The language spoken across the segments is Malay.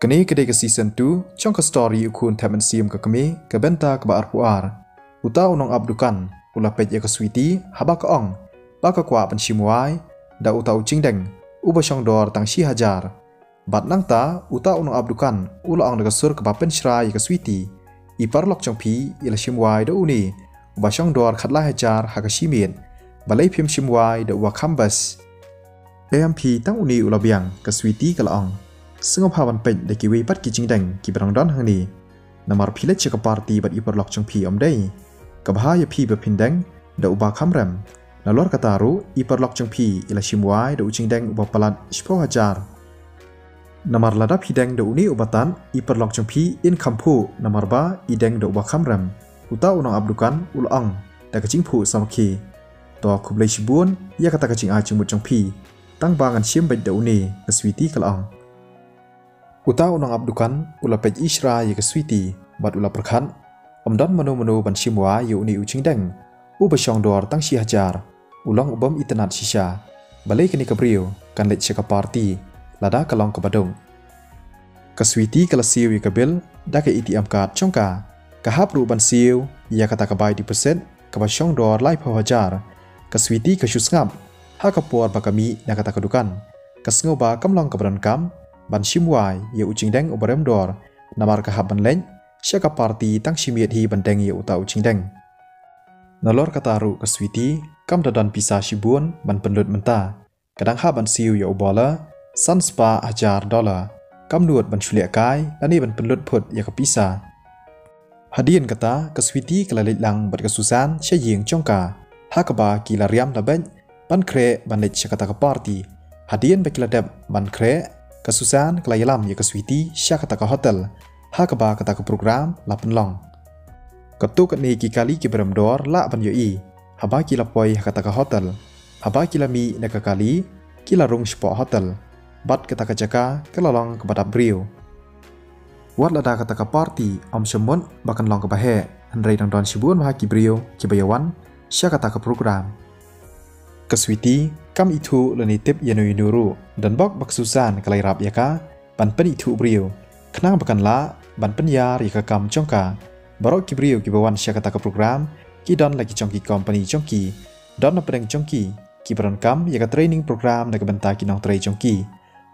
Kini kedai ke season 2, cong ke story ukun temen siam ke kami ke benta ke baar puar. Uta unong abdukan, ula pej ke sweetie, haba ke ong, baka kwa pensimuai, da uta ucing deng, uba syong dor tang si hajar. Bat nang ta, uta unong abdukan, ula ong sur ke bapen syrai ke sweetie. Ipar lok cong pi, ila simuai da uni, uba syong dor khatla hajar haka simit, balai pim simuai da uwa kambas. AMP tang uni ula biang ke sweetie ke laong. Sengop hawan pej da kiwi pat kicing deng ki berang don hang ni. Namar pilet cek parti bat ipar lok cong pi om day. Kabahaya pi berpindeng da uba kamrem. Nalor kataru ipar lok cong pi ila simwai da ucing deng uba palat 10 hajar. Namar ladap hideng da uni ubatan ipar lok cong pi in kampu namar ba ideng da uba kamrem. Uta unang abdukan ulang da kacing pu samaki. To kublai sibun ia kata kacing acung mut cong pi. Tang bangan sim bej da uni ke sweetie kalang. Uta unang abdukan ula pej isra ye ke sweetie bat ula perkhan omdan manu ban simwa ye uni ucing deng uba syong dor tang si hajar ulang ubam itenat sisa balai kini kebriu kan let ceka party lada kalong ke badung ke sweetie kala siu ye ke bil da ke ATM card chongka kahap ru ban siu ya kata ke bai di persen ke ba syong dor lai pho hajar ke sweetie ke syusngap ha ke puar bakami na kata kedukan ke sngoba kamlong ke berankam ban simwai ye ucing deng obarem dor namar kahap ban leng syaka party tang simiet hi ban deng ye uta ucing deng nalor kataru ke sweetie kam dadan pisa sibun ban penlut menta kadang ha ban siu ye ubala san spa $1,000 kam nuot ban chulia kai lani ban penlut phut ye ke pisa hadien kata ke sweetie kala lang bat ke susan syaying chongka ha ka ba kila riam labeng ban kre ban lech kata ke party hadien bakila deb ban kre Kasusan kelayalam ya ke sweetie syak kata ke hotel ha ke ba kata ke program la penlong ketuk ni ki kali ki beremdor la ban yoi haba ki la poi kata ke hotel haba ki la mi na ke kali ki la rung sport hotel bat kata ke jaka ke lalong ke badap brio wat lada kata ke party om semun bakan long ke bahe hendrai dang don sibun ha ki brio ki bayawan syak kata ke program ke sweetie kam itu leni tip yanu yunuru dan bak susan kalai rap yaka ban pen itu brio kenang bakan la ban penyar yaka kam chongka barok ki brio ki bawan syakata ke program ki don lagi chongki company chongki don na pedeng chongki ki baran kam yaka training program na benta ki nong trai chongki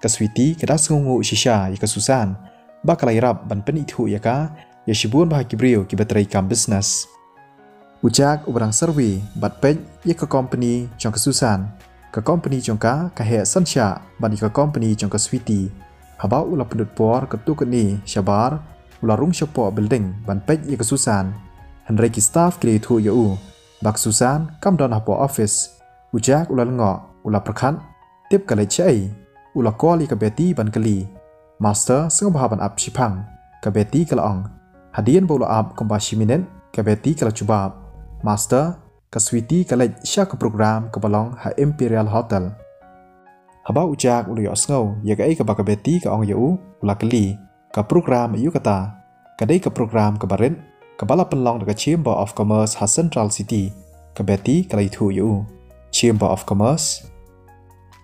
ke sweetie kada sungu shisha yaka susan bak kalai rap ban pen itu yaka ya shibun bah ki brio ki batrai kam business Ujak ubrang survey bat pej ye ke company chong ke susan ke company chong ka he sansha ban ke company chong ke sweetie haba ula pendut por ke tu ke ni syabar ula rung syapo building ban pej ye ke susan hendrai ki staff kri thu ye u bak susan kam don hapo office ujak ula ngo ula perkhan tip kale chai ula call ke beti ban kali master sing ban ap sipang ke beti kalaong hadien bola ap kombashi minen ke beti kala chubab Master, ke sweetie kalej syak ke program ke balong ha Imperial Hotel. Haba ujak ulu yo sngow ya ke ke baka beti ke ong yu ula keli ke program yu kata. Kadai ke program ke barin ke bala penlong dekat Chamber of Commerce ha Central City ke beti kalai thu yu. Chamber of Commerce.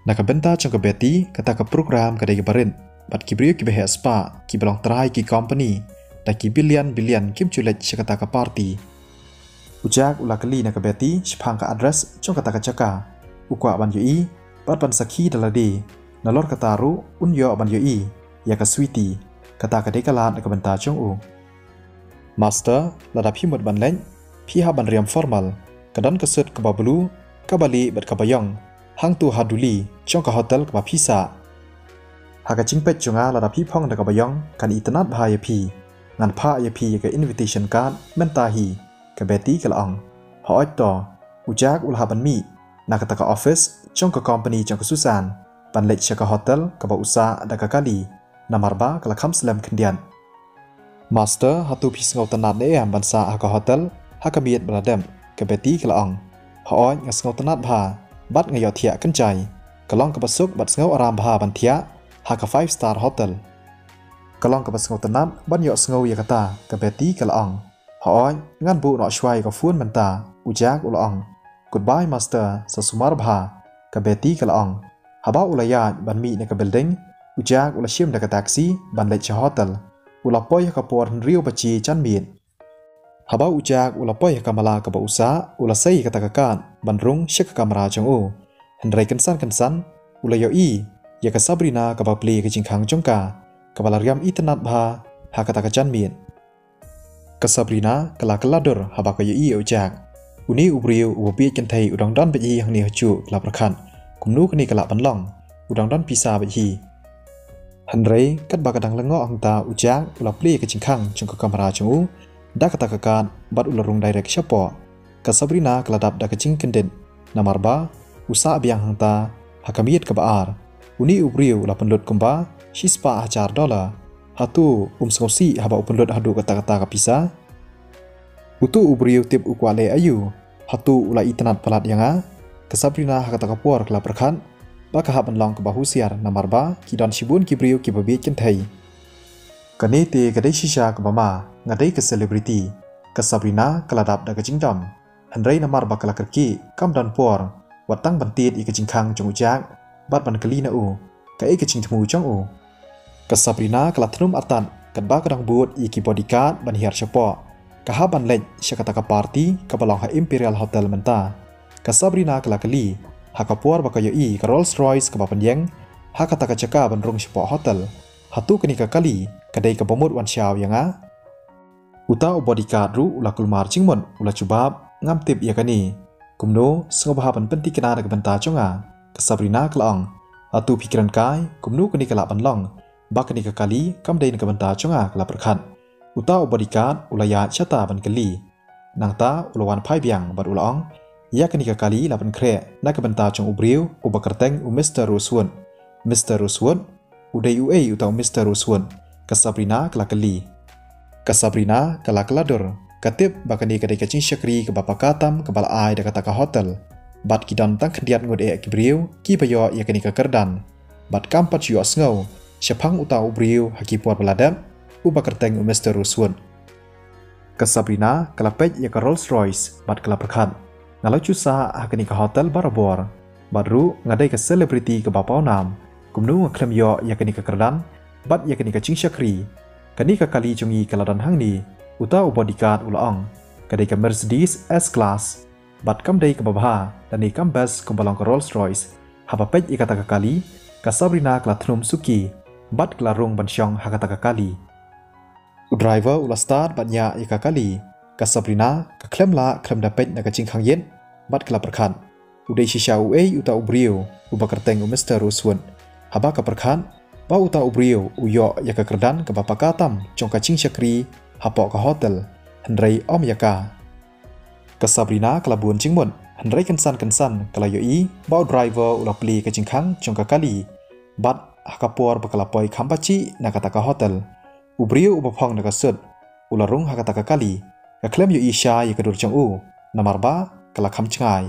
Nak benta chong ke beti kata ke program kadai ke barin bat ki brio ki behe spa ki balong trai ki company da ki bilian kim chulet syakata ke party. Ujak ula keli na ke beti sipang ke address chong kata ke caka ukwa ban yoi bat ban sakhi dalade nalor kataru unyo ban yoi ya ke sweetie kata ke dekalat ke benta chong u master lada phimut ban leng phi ha ban riam formal kadan kesut ke bablu ke bali bat ke bayong hang tu haduli chong ke hotel ke ba pisa ha ke chingpet chonga lada phi phong de ke bayong kan itanat bahaya phi ngan pha ya phi ke invitation card mentahi ke beti ke laong ha to ujak ul haban mi na kata ke office chong ke company chong ke susan ban lech ke hotel ke ba usa da ke kali namar ba ke lakam slam kendian master hatu pis ngau tanat ne am ban sa ke hotel ha ke miet bladem ke beti ke laong ha oi ngas ngau tanat bha bat ngayo thia kencai ke long ke basuk bat ngau aram bha ban thia ha ke 5-star hotel ke long ke bas ngau tanat ban yo ngau ya kata ke beti ke laong Hoi, ngan bu nak syuai ke phone menta, ujak ulang. Goodbye master, sesumar bha, ke beti ke laong. Haba ulayat ban mi ne ke building, ujak ula siam dak taksi ban lech hotel ula poi ka por rio baci chan miet haba ujak ula poi ka mala ka ba usa ula sei ka takakan ban rung syek kamera jong u hendrai kensan ula yo ya ka Sabrina ka ba play ka jingkhang jongka ka balariam internet bha ha ka chan miet ka Sabrina kala dur haba ka yo ujak uni ubriu ubi kan thai udang don baji hang ni hachu kala prakhan kumnu kani kala banlong udang don pisa baji hendrai kat ba kadang lengo hang ta ujak ula play ka jingkhang jong ka kamera jong u da ka takakan bat ularung direct syapo ka Sabrina kala dap da ka jing kenden namar ba usa biang hang ta hakamiet ka baar uni ubriu la penlut kumba $1,000 hatu sengsi haba penlut hadu kata-kata kapisa utu ubriu tip ukwale ayu hatu ula itanat palat yanga ka Sabrina hakata kapor kala perkhan baka haban long ke bahusiar namar ba kidon shibun kibriu kibabi kentai kani te kadai shisha ke bama ngadai ke selebriti ka Sabrina kala dap da ka jingdam hendrai namar ba kala kerki kam dan por watang bantit i ka jingkhang jong ujak bat ban kali na u ka e ka jing thmu jong u ka Sabrina kala thnum atan kan ba kadang but i ki bodyguard ban hiar chapo ka ha ban lech syakata ka party ka balong ha Imperial Hotel menta ka Sabrina kala kali ha ka por ba ka yo ka Rolls Royce ka ba panjang ha ka ta ka chaka ban rung chapo hotel hatu kani ka kali kadai ka bomut wan shaw yanga uta bodyguard ru ula kulmar chingmon ula chubab ngam tip ya kani kumno sengoba ban penti kana ka benta chonga ka Sabrina klaong atu pikiran kai kumnu kani kala banlong bakani ka kali kam dai ka benta chonga kala perkhan uta bodyguard ula ya chata ban kali nangta ulawan phai biang bar ulong ya kani ka kali la ban kre na ka benta chong ubriu ubakarteng Mr. Rosewood udai uta Mr. Rosewood ka Sabrina kala kali ka Sabrina kala dur katip bakani kadai kacing syakri ke bapa katam ke bala ai da kata ka hotel bat kidan tang kendiat ngode ki briu ki bayo ya kani ka kerdan bat kampat yo sngo syapang uta ubriu haki por baladap u bakarteng Mr. Rosewood ka Sabrina kala pej ya ka Rolls Royce bat kala perkhan ngalau cusa hakani ka hotel barabor baru ngadai ka selebriti ke bapa nam kumnu ngklem yo ya kani ka kerdan bat ya kani ka cing syakri kani ka kali jungi kaladan hang ni uta bodyguard ulaong kadai ka Mercedes S-Class bat kam dai ka babha dan ni kam bas kumbalong ka Rolls Royce haba pej ikata ka kali ka Sabrina kala thnum suki bat kala rung bansyong hakata ka kali driver ula start bat nya ika kali ka Sabrina ka klem da pej na ka jingkhang yen bat kala perkhan udai shisha uta ubriu ubakarteng Mr. Rosewood haba ka perkhan ba uta ubriu uyo ya ka kerdan ka bapa katam jong ka cing syakri hapok ka hotel hendrai om yaka ka Sabrina kala bun jingmon hendrai kensan kala yoi ba driver ula pli ka jingkhang jong ka kali bat hakapor bakala poi khampachi na kata ka hotel ubriu ubapong na ka sud ula rung hakata ka kali ka klem yoi sha ya ka dur jong u namar ba kala kham chngai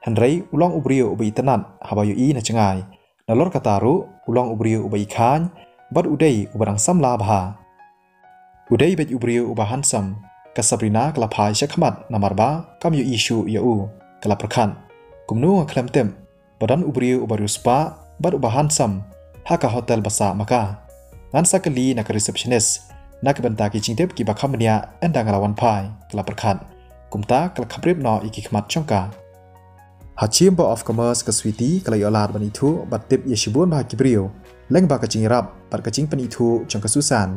hendrai ulong ubriu ubai tanat haba yoi na chngai nalor kataru ulong ubriu ubai khan bat udai ubarang samla bha udai bet ubriu ubahan sam ka Sabrina kala phai syakhamat namarba kam yu isu ya u kala perkhan kumnu ngklem tem badan ubriu ubaru spa bat ubahan sam ha ka hotel basa maka ngan sakali na ka receptionist na ka benta ki jingtep ki bakham nia enda ngalawan phai kala perkhan kumta kala khabrep no iki khmat chongka ha Chamber of Commerce ka Switi kala yolar bani thu bat tip yeshibun ba kibriu leng ba ka jingrap par ka jing pani thu chong ka susan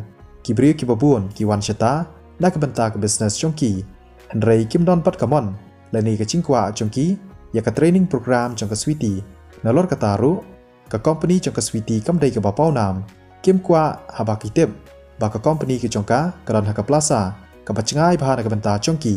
kibriu ki babun ki wan shata na ka benta ka business chongki hendrai kim don pat kamon lani ka jingkwa chongki ya ka training program chong ka Switi nalor ka taru ka company chong ka Switi kam dai ka ba pau nam kim kwa haba ki tip ba ka company ki chongka karan ha ka plaza ka ba chngai ba na ka benta chongki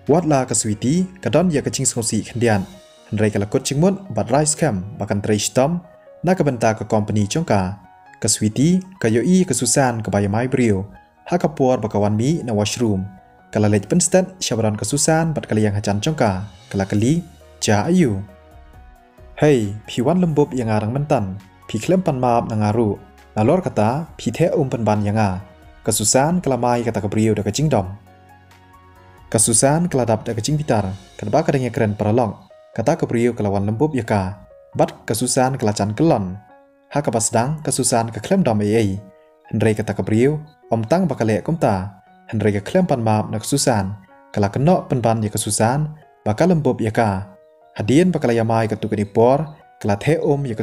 wat la ka Switi ka don ya ka ching songsi khandian hendrai ka lakot chingmon bat rice cam bakan trai stom na ka benta ka company chongka ka Switi ka yoi ka susan ka bayamai brio ha ka por bakawan mi na washroom kala lej penstat shabran ka susan bat kala yang hacan chongka kala kali ja ayu hey phiwan lembop yang arang mentan phi klem pan map na ngaru nalor kata phi the pan ban yanga ka susan kala mai kata ka brio da ka jingdom kasusan keladap da kecing pitar kadba kadangnya keren paralong kata kepriu kelawan lembub yaka bat kasusan kelacan kelon hak pas sedang kesusahan ke klem dom ai Henry kata kebriu tang bakal lek komta Henry ke klem pan map nak kesusahan kala kenok penban ya kesusahan bakal lembub ya ka hadian bakal ya mai ke tukani por kala the ya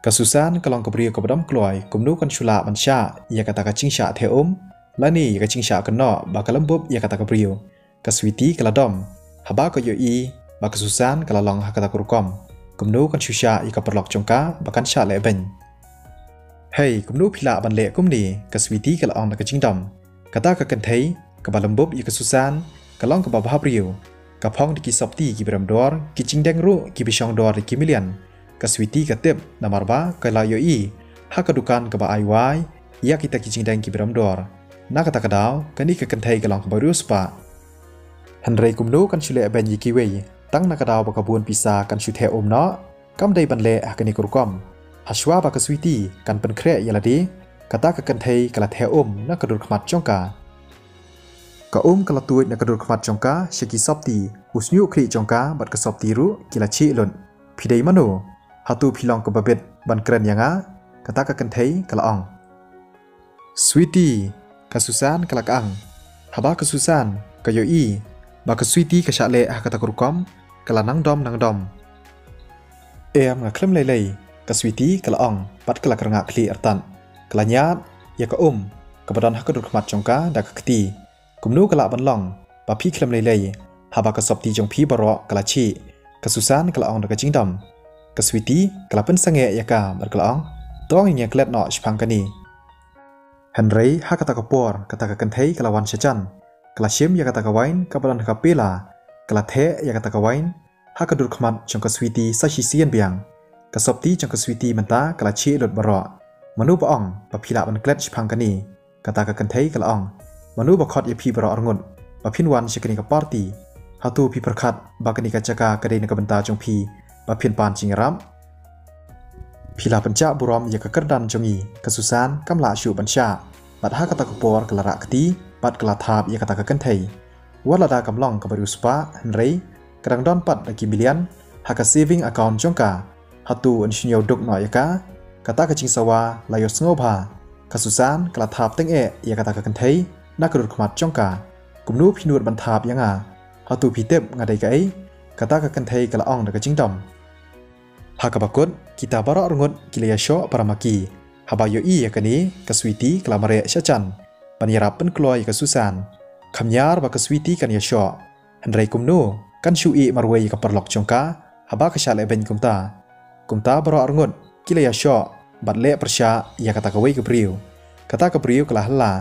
kesusahan kalong kebriu ke bedam kloy kumnu kan chula ban sha ya kata ka cingsha the lani ya ka cingsha kenok bakal lembub ya kata kebriu kaswiti kala dom haba ko yo i ba kesusahan kala long hak kata kurukom kumnu kan chusha i ka perlok chongka bakan sha le ben hey kumnu phila ban le kumni kaswiti kala ong ka jingdom kata ka kan thei ka balambub i kesusahan kalong ka ba bhabriu ka phong di ki sopti ki bram dor ki jingdeng ru ki bisong dor ki milian kaswiti ka tip namar ba ka la yo i hak ka dukan ka ba ai wai ya kita ki jingdeng ki bram dor na kata kadau kani ka kan thei kalong ka baru spa Henry kumnu kan chule ben yiki wei tang na kadau ba kabun pisa kan chu the no kam dai ban le akani kurkom haswa ba kaswiti kan pen kre yaladi kata ka kan thei kala the na kadur khmat chongka ka kala tuit na kadur khmat chongka shiki sopti usnyu khri chongka bat ka sopti ru kila chi lon phidei mano hatu philong ka babet ban kren yanga kata ka kan thei kala ong sweetie kasusan kala kang haba kasusan kayo i ba kaswiti ka sha le kata kurkom kala nang dom em nga klem lei kaswiti kala ong pat kala kranga khli artan kala nyat ya ka ka badan hak dur khmat chongka da ka kti kumnu kala ban long ba phi klem lei haba ka sopti jong phi baro kala chi kasusan kala ong da ka jingdam kaswiti kala pen sange ya ka bar kala ong tong nya klet no shphang kani Henry hak kata ka por kata ka kan thei kala wan shachan kala shim ya kata ka wain ka badan ka pela kala the ya kata ka wain hak dur khmat chong kaswiti sa shi sian biang kasopti chong kaswiti menta kala chi lot baro manu ba ong ba phila ban klet shphang kani kata ka kan thei kala ong manu ba khot ya phi baro arngun ba phin wan shikani ka party hatu phi prakhat ba kani ka chaka ka dei na ka banta chong phi ba phin pan chingram phila pancha burom ya ka kardan jongi kasusan kamla shu bansha bat ha kata ka por kala ra kti bat kala thap ya kata ka kan thei wala da kamlong ka baru spa Henry kadang don pat da kimilian haka saving account jongka hatu anshunyo duk no yaka kata ka chingsawa layos ngobha kasusan kala thap teng ya kata ka kan thei na karur khmat jongka kumnu phinur ban thap yanga hatu phitep ngadai kai kata ka kan thei kala ong da ka jingdom haka bakut kita bara arngut kilaya sho paramaki habayo i yakani kaswiti kala mare shachan panyarap pen kloy kasusan khamyar ba kaswiti kan ya sho Henry kumnu kan shu i marwei ka perlok chongka haba ka shale ben kumta bara arngut kilaya sho batle persha ya kata ka wei ka briu kala halla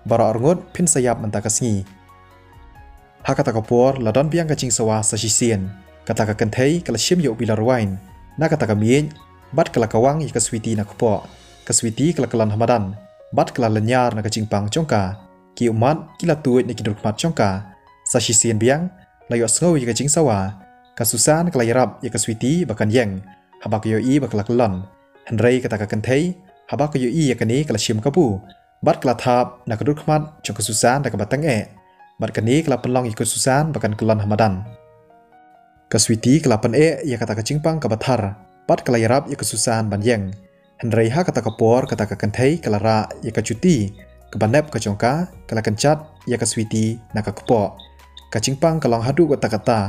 bara arngut phin sayap manta kasngi hakata ka por ladon biang ka chingsawa sa shisien kata ka kan thei kala shim yo bilar wine na kata ka mien bat kala kawang i kaswiti na kpo kaswiti kala kalan hamadan bat kala lanyar na ka chingpang chongka ki umat kila tuit ni kidur khmat chongka sa shisien biang layo sngo i ka chingsawa kasusan kala yarap i kaswiti bakan yeng haba ka yo i bakala kalan Henry kata ka kan thei haba ka yo i yakani kala shim kapu bat kala thap na kadur khmat chong kasusan da ka batang bat kani kala penlong i kasusan bakan kalan hamadan kaswiti kala pen ya kata ka chingpang ka bathar pat kala yarap ya kasusan ban yeng Henry ha kata ka por kata ka kan thei kala ra ya ka chuti ka banep ka chongka kala kan chat ya kaswiti na ka kpo ka chingpang kalong hadu ka kata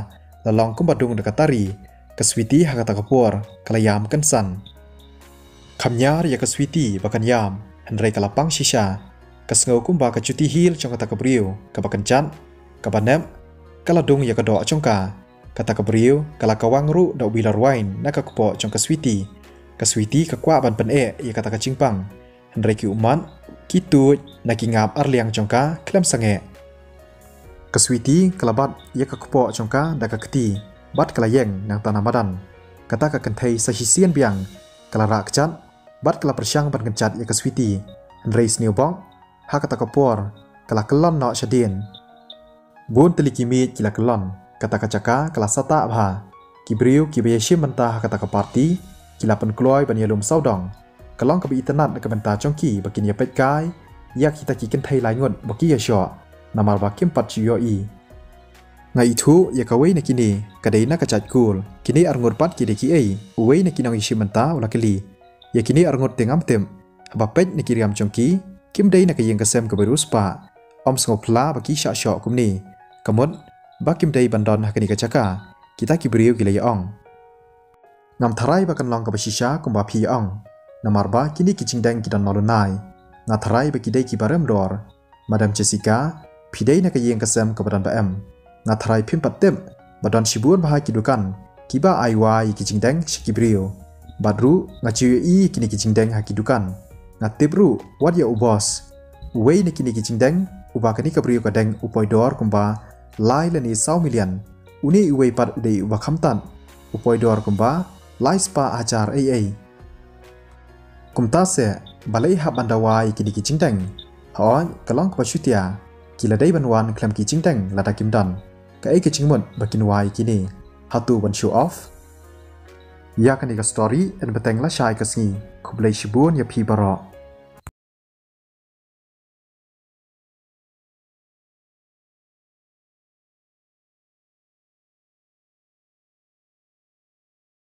la long kum badung da katari kaswiti ha kata ka por kala yam kan san khamyar ya kaswiti bakan yam Henry kala pang shisha kasngau kum ba ka chuti hil chong kata ka briu ka bakan chat ka banep kala dung ya ka do chongka kata ka briu kala kawang ru da bilar wine na ka kpo chong kaswiti ka kwa ban pen ya kata ka chingpang Henry ki uman ki tu na ki ngap arliang chongka klem sange kaswiti kala bat ya ka kpo chongka da ka kti bat kala yeng nang tanah madan kata ka kan thei sa hisian biang kala ra kchat bat kala persyang ban kenchat ya kaswiti Henry sniubong ha kata ka por kala kelon no shadin bun telikimi kila kelon kata kacaka kala sata bha kibriu kibeyashim mentah kata ka party kila pen kloy ban yalum saudong kalong ka bi internet ka benta chongki bakin ya pet kai ya kita ki kan thai lai ngot baki ya sho namar ba kim pat chiyo i Ngai itu ya kawai na kini kadai na kacat kul kini arngur pat kide ki ai uwei na kinang ishi menta ula keli ya kini arngur tengam tem abapet na kiriam chongki kim dai na kayeng kasem ke beruspa om sngopla baki syak syok kumni kamut bakim dai bandon hakani kacaka kita kibriu gila ya ong ngam tharai bakan long ka basisha kumba phi ong namarba kini kicingdang kidan malunai ngatharai baki dai ki barem dor Madam Jessica pidai na kayeng kasem ke badan bam ngatharai phim patem badan sibun bahai kidukan kiba aiwa kicingdang shikibrio badru ngaciu i kini kicingdang hakidukan ngatibru wat ya ubos uwei na kini kicingdang uba kani kabrio kadang upoi dor kumba lai lani 100 million uni uwei pat udai uba khamtan upoi dor kumba lai spa ajar ai kumta se balai hab andawai kini kicingdang ha kalong ka syutia kila dai banwan klam kicingdang lada kimdan ka ai kicingmut bakin wai kini hatu ban show off ya kani ka story en beteng la shai kasngi kublai shibun ya phi barok